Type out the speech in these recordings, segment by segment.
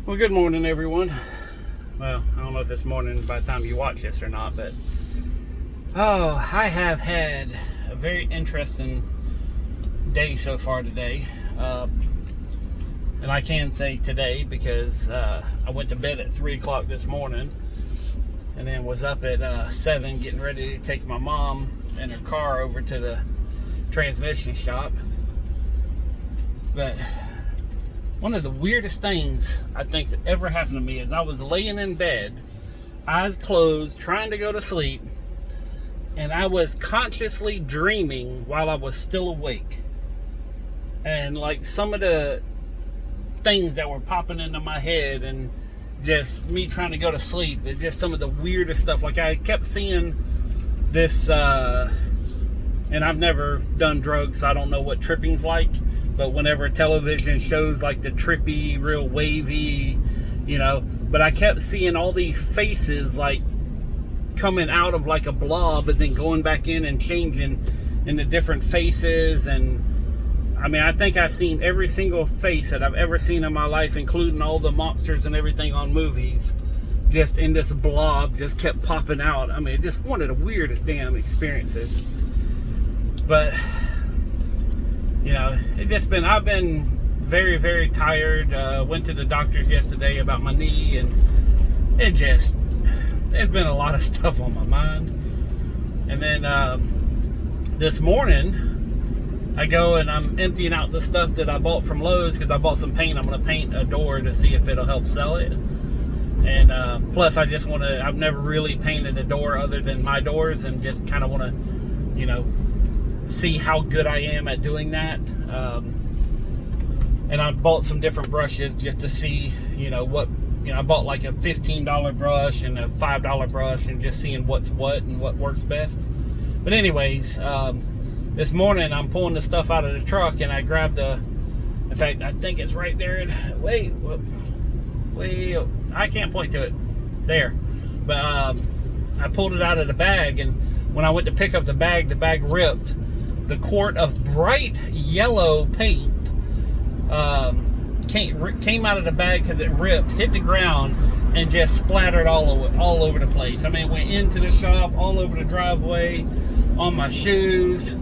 Well, good morning, everyone. Well, I don't know if it's morning by the time you watch this or not, but I have had a very interesting day so far today. And I can say today because I went to bed at 3 o'clock this morning and then was up at 7 getting ready to take my mom in her car over to the transmission shop. But one of the weirdest things I think that ever happened to me is I was laying in bed, eyes closed, trying to go to sleep, and I was consciously dreaming while I was still awake. And like some of the things that were popping into my head and just me trying to go to sleep, it's just some of the weirdest stuff. Like I kept seeing this, and I've never done drugs, so I don't know what tripping's like. But whenever television shows like the trippy, real wavy, but I kept seeing all these faces like coming out of like a blob, but then going back in and changing into different faces. And I mean, I think I've seen every single face that I've ever seen in my life, including all the monsters and everything on movies, just in this blob, just kept popping out. I mean, just one of the weirdest damn experiences. But I've been very, very tired. Went to the doctors yesterday about my knee, and there's been a lot of stuff on my mind. And then this morning, I go and I'm emptying out the stuff that I bought from Lowe's because I bought some paint. I'm going to paint a door to see if it'll help sell it. And plus, I've never really painted a door other than my doors, and just kind of want to, see how good I am at doing that. And I bought some different brushes just to see, I bought like a $15 brush and a $5 brush, and just seeing what's what and what works best. But anyways, this morning I'm pulling the stuff out of the truck, and I grabbed in fact, I think it's right there. Wait, I can't point to it. There. But I pulled it out of the bag, and when I went to pick up the bag ripped. The quart of bright yellow paint came out of the bag because it ripped, hit the ground, and just splattered all over the place. I mean, it went into the shop, all over the driveway, on my shoes.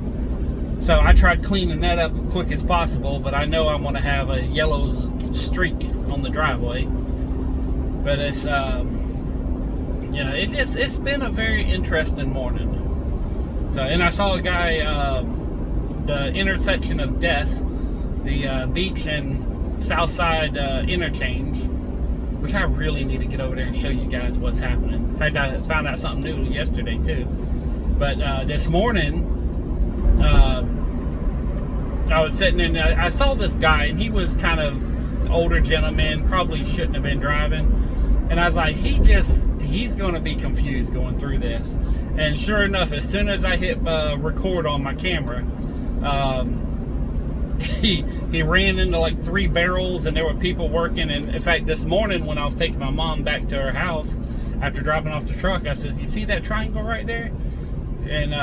So I tried cleaning that up as quick as possible, but I know I'm going to have a yellow streak on the driveway. But it's it's been a very interesting morning. So, and I saw a guy, the intersection of Death, the beach and Southside interchange, which I really need to get over there and show you guys what's happening. In fact, I found out something new yesterday too. But this morning, I was sitting in, I saw this guy, and he was kind of an older gentleman, probably shouldn't have been driving. And I was like, he's going to be confused going through this. And sure enough, as soon as I hit record on my camera, he ran into like 3 barrels, and there were people working. And in fact, this morning when I was taking my mom back to her house after dropping off the truck, I said, "You see that triangle right there?" And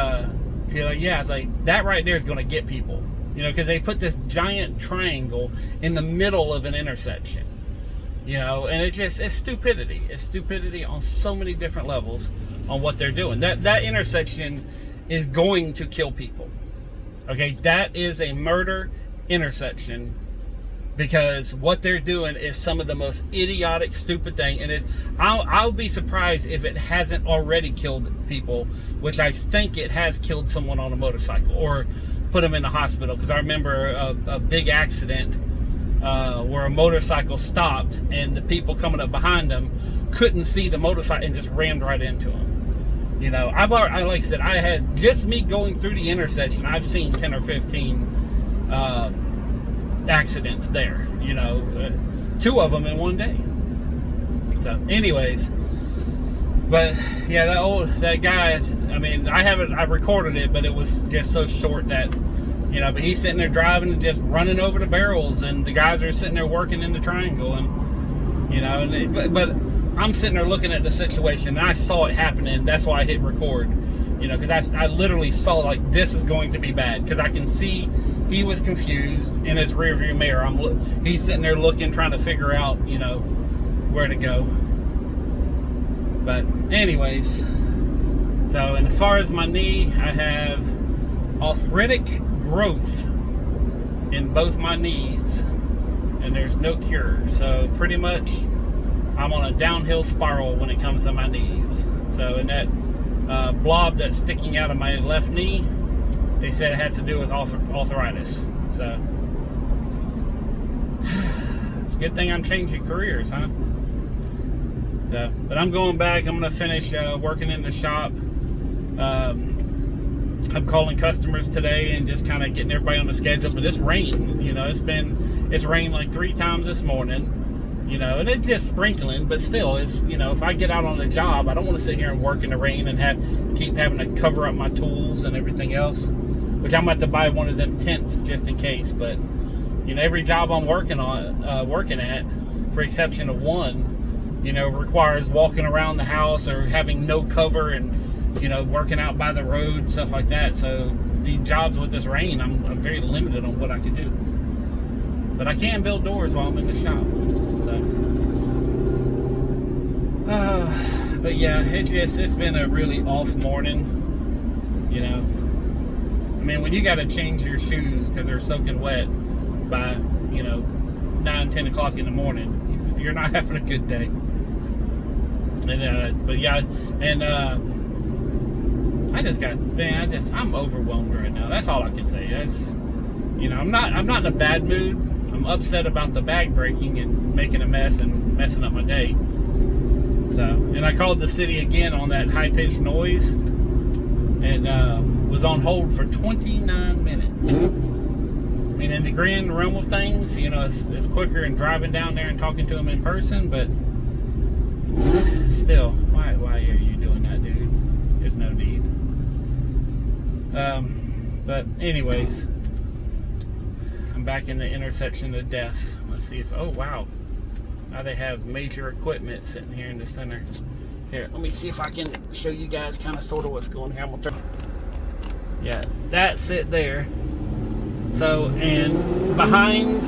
she's like, "Yeah." I was like, "That right there is going to get people, because they put this giant triangle in the middle of an intersection." And it's stupidity. It's stupidity on so many different levels on what they're doing. That intersection is going to kill people. Okay, that is a murder intersection, because what they're doing is some of the most idiotic, stupid thing. And I'll be surprised if it hasn't already killed people, which I think it has killed someone on a motorcycle or put them in the hospital. Because I remember a big accident where a motorcycle stopped, and the people coming up behind them couldn't see the motorcycle and just rammed right into them. Like I said, I had just me going through the intersection, I've seen 10 or 15 accidents there. 2 of them in one day. So, anyways, but yeah, that guy. I mean, I recorded it, but it was just so short that. But he's sitting there driving and just running over the barrels, and the guys are sitting there working in the triangle, and but I'm sitting there looking at the situation, and I saw it happening. That's why I hit record, because I literally saw like this is going to be bad, because I can see he was confused in his rearview mirror. He's sitting there looking, trying to figure out, where to go. But anyways, so, and as far as my knee, I have arthritic growth in both my knees, and there's no cure. So pretty much I'm on a downhill spiral when it comes to my knees. So, and that blob that's sticking out of my left knee, they said it has to do with arthritis. So it's a good thing I'm changing careers, huh? So, but I'm going back. I'm going to finish working in the shop. I'm calling customers today and just kind of getting everybody on the schedule. But it's rain, you know, it's rained like 3 times this morning, you know, and it's just sprinkling, but still, it's, you know, if I get out on a job, I don't want to sit here and work in the rain and keep having to cover up my tools and everything else, which I'm about to buy one of them tents just in case. But, you know, every job I'm working at, for exception of one, you know, requires walking around the house or having no cover and, you know, working out by the road, stuff like that. So these jobs with this rain, I'm very limited on what I can do. But I can build doors while I'm in the shop. So, but yeah, it's been a really off morning. You know, I mean, when you got to change your shoes because they're soaking wet by, you know, 9, 10 o'clock in the morning, you're not having a good day. And but yeah, and I'm overwhelmed right now. That's all I can say. That's, you know, I'm not in a bad mood. I'm upset about the bag breaking and making a mess and messing up my day. So, and I called the city again on that high-pitched noise and was on hold for 29 minutes. I mean, in the grand realm of things, you know, it's quicker than driving down there and talking to them in person, but still, why are you doing that, dude? There's no need. But anyways, I'm back in the intersection of death. Let's see if, oh wow, now they have major equipment sitting here in the center. Here, let me see if I can show you guys kind of sort of what's going here. I'm gonna turn. Yeah, that's it there. So, and behind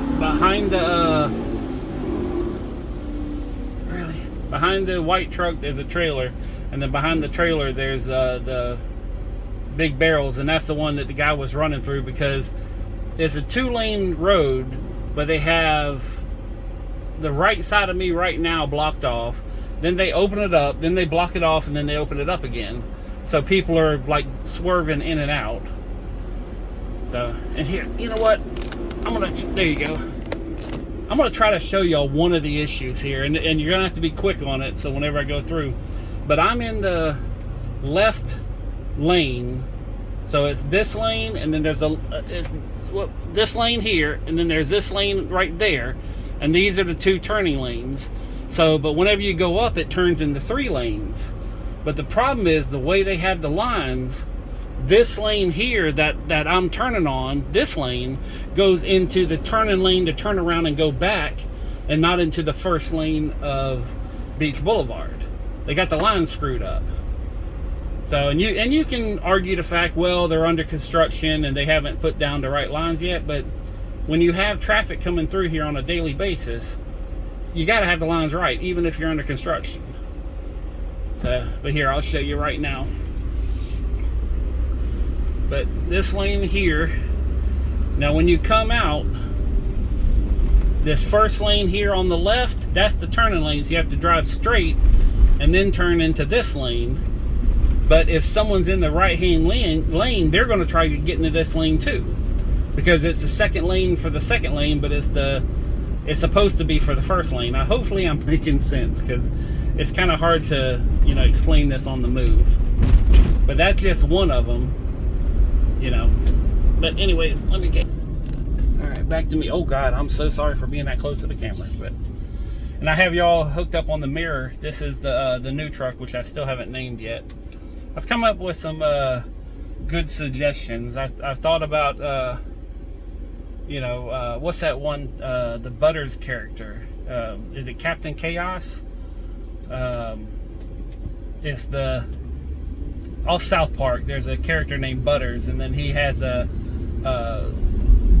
the white truck there's a trailer, and then behind the trailer there's the big barrels, and that's the one that the guy was running through, because it's a 2-lane road, but they have the right side of me right now blocked off. Then they open it up, then they block it off, and then they open it up again. So people are like swerving in and out. So, and here, you know what? There you go. I'm going to try to show y'all one of the issues here, and you're going to have to be quick on it, so whenever I go through. But I'm in the left lane, so it's this lane, and then there's this lane here, and then there's this lane right there, and these are the 2 turning lanes. So, but whenever you go up, it turns into 3 lanes. But the problem is the way they have the lines. This lane here that I'm turning on, this lane goes into the turning lane to turn around and go back, and not into the first lane of Beach Boulevard. They got the lines screwed up. So, and you can argue the fact, well, they're under construction and they haven't put down the right lines yet, but when you have traffic coming through here on a daily basis, you got to have the lines right, even if you're under construction. So, but here, I'll show you right now. But this lane here, now when you come out, this first lane here on the left, that's the turning lanes. You have to drive straight and then turn into this lane. But if someone's in the right-hand lane, they're going to try to get into this lane too, because it's the second lane for the second lane, but it's supposed to be for the first lane. Now, hopefully I'm making sense, because it's kind of hard to, you know, explain this on the move. But that's just one of them. You know, but anyways, let me get, all right, back to me. Oh God, I'm so sorry for being that close to the camera, but, and I have y'all hooked up on the mirror. This is the new truck, which I still haven't named yet. I've come up with some good suggestions. I've thought about, you know, what's that one, the Butters character? Is it Captain Chaos? It's the, off South Park, there's a character named Butters, and then he has a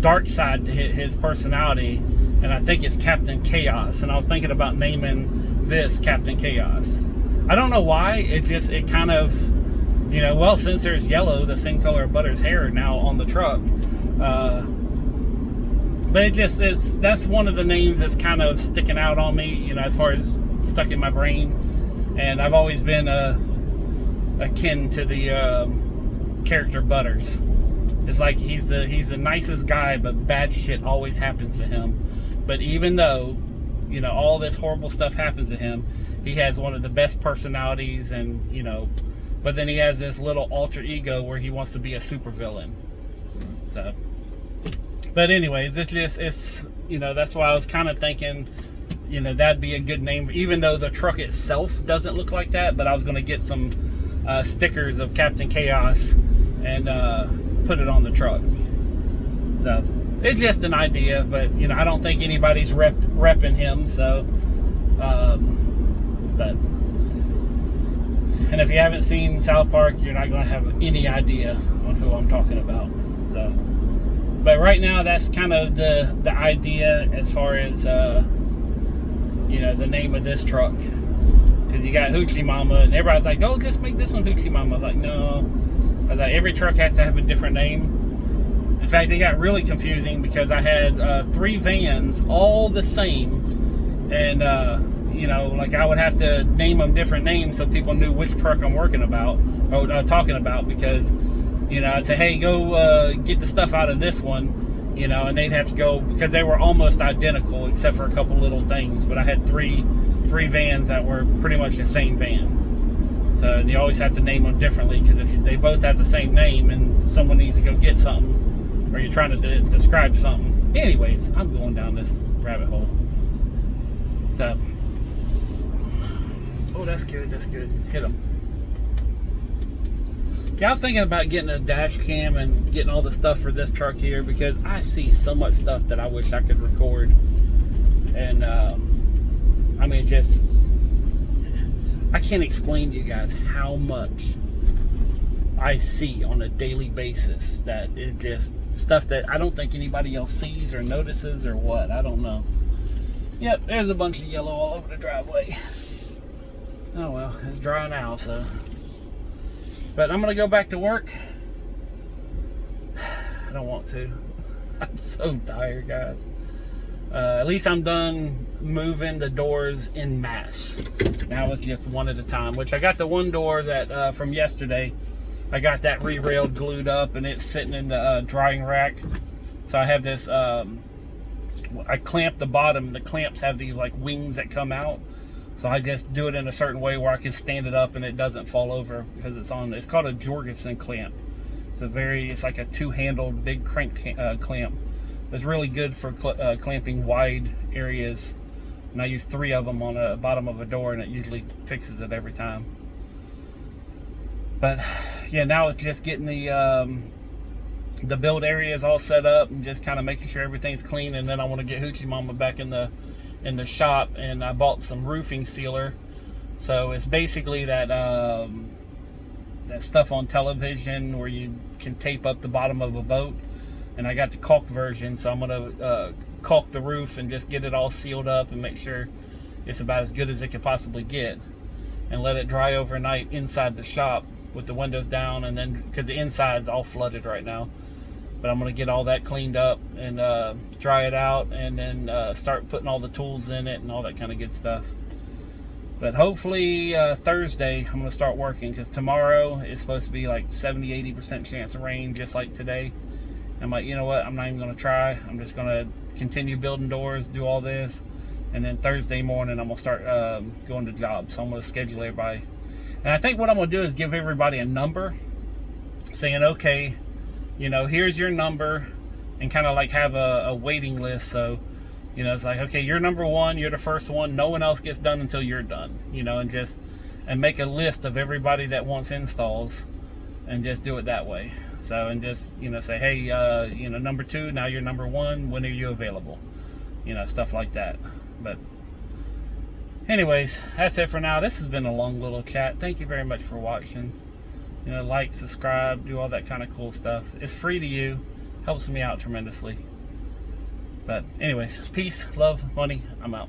dark side to his personality, and I think it's Captain Chaos. And I was thinking about naming this Captain Chaos. I don't know why. It kind of, well, since there's yellow, the same color of Butter's hair now on the truck. But it just is, that's one of the names that's kind of sticking out on me, as far as stuck in my brain. And I've always been akin to the character Butters. It's like he's the nicest guy, but bad shit always happens to him. But even though, all this horrible stuff happens to him, he has one of the best personalities, and but then he has this little alter ego where he wants to be a supervillain. So, but anyways, it's that's why I was kind of thinking, that'd be a good name, even though the truck itself doesn't look like that. But I was going to get some stickers of Captain Chaos and put it on the truck. So it's just an idea, but I don't think anybody's repping him. So, but and if you haven't seen South Park, you're not going to have any idea on who I'm talking about. So, but right now, that's kind of the idea as far as the name of this truck. Because you got Hoochie Mama, and everybody's like, "Oh, just make this one Hoochie Mama." I'm like, no. I was like, every truck has to have a different name. In fact, it got really confusing because I had 3 vans all the same, and like I would have to name them different names so people knew which truck I'm talking about. Because I'd say, "Hey, go get the stuff out of this one," and they'd have to go, because they were almost identical except for a couple little things. But I had three vans that were pretty much the same van. So you always have to name them differently, because if they both have the same name and someone needs to go get something, or you're trying to describe something. Anyways, I'm going down this rabbit hole. So, oh, that's good. Hit them. Yeah, I was thinking about getting a dash cam and getting all the stuff for this truck here, because I see so much stuff that I wish I could record. And I can't explain to you guys how much I see on a daily basis that it just stuff that I don't think anybody else sees or notices or what. I don't know. Yep, there's a bunch of yellow all over the driveway. Oh well, it's dry now, so. But I'm gonna go back to work. I don't want to. I'm so tired, guys. At least I'm done moving the doors en masse. Now it's just one at a time, which I got the one door that from yesterday. I got that re-railed glued up, and it's sitting in the drying rack. So I have this, I clamped the bottom. The clamps have these like wings that come out. So I just do it in a certain way where I can stand it up and it doesn't fall over, because it's called a Jorgensen clamp. It's like a 2-handled big crank clamp. It's really good for clamping wide areas, and I use 3 of them on the bottom of a door, and it usually fixes it every time. But yeah, now it's just getting the build areas all set up and just kind of making sure everything's clean. And then I want to get Hoochie Mama back in the shop, and I bought some roofing sealer. So it's basically that that stuff on television where you can tape up the bottom of a boat. And I got the caulk version, so I'm gonna caulk the roof and just get it all sealed up and make sure it's about as good as it could possibly get, and let it dry overnight inside the shop with the windows down. And then, because the inside's all flooded right now, but I'm gonna get all that cleaned up and dry it out, and then start putting all the tools in it and all that kind of good stuff. But hopefully Thursday I'm gonna start working, because tomorrow is supposed to be like 70-80% chance of rain, just like today. I'm like, you know what, I'm not even going to try. I'm just going to continue building doors, do all this, and then Thursday morning I'm going to start going to jobs. So I'm going to schedule everybody. And I think what I'm going to do is give everybody a number, saying, okay, here's your number, and kind of like have a waiting list. So, it's like, okay, you're number 1, you're the first one. No one else gets done until you're done, and make a list of everybody that wants installs, and just do it that way. So, and just, say, hey, number 2, now you're number 1, when are you available? Stuff like that. But anyways, that's it for now. This has been a long little chat. Thank you very much for watching. Like, subscribe, do all that kind of cool stuff. It's free to you. Helps me out tremendously. But anyways, peace, love, money. I'm out.